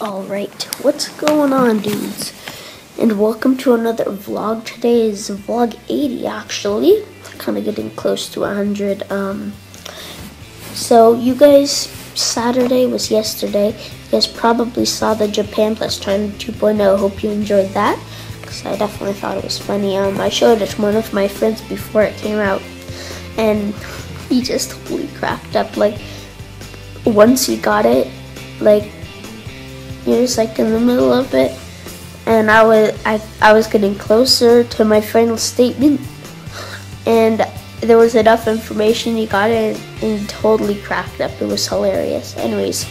Alright, what's going on, dudes? And welcome to another vlog. Today is vlog 80, actually. Kind of getting close to 100. So, you guys, Saturday was yesterday. You guys probably saw the Japan Plus China 2.0. Hope you enjoyed that, because I definitely thought it was funny. I showed it to one of my friends before it came out, and he just totally cracked up. Like, once he got it, like, he was like in the middle of it, and I was getting closer to my final statement, and there was enough information. He got it and totally cracked up. It was hilarious. Anyways,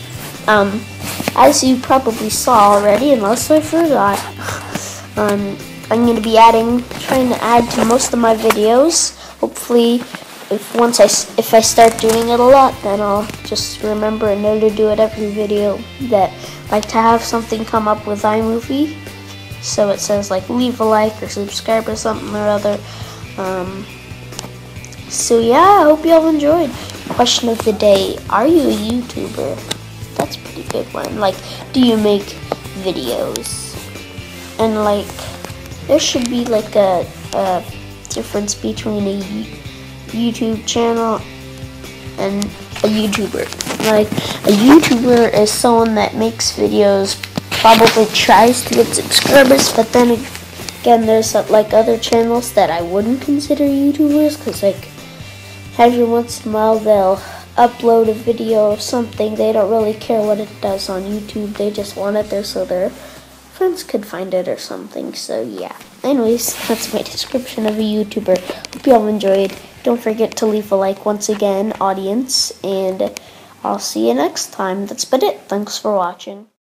as you probably saw already, unless I forgot, I'm gonna be trying to add to most of my videos. Hopefully, if I start doing it a lot, then I'll just remember and know to do it every video. That like to have something come up with iMovie, so it says like leave a like or subscribe or something or other. So yeah, I hope you all enjoyed. Question of the day: are you a YouTuber? That's a pretty good one. Like, do you make videos? And like, there should be like a difference between a YouTube channel and a YouTuber. Like, a YouTuber is someone that makes videos, probably tries to get subscribers, but then again, there's like other channels that I wouldn't consider YouTubers, because like every once in a while they'll upload a video or something. They don't really care what it does on YouTube. They just want it there so their friends could find it or something. So yeah. Anyways, that's my description of a YouTuber. Hope you all enjoyed. Don't forget to leave a like once again, audience, and I'll see you next time. That's about it. Thanks for watching.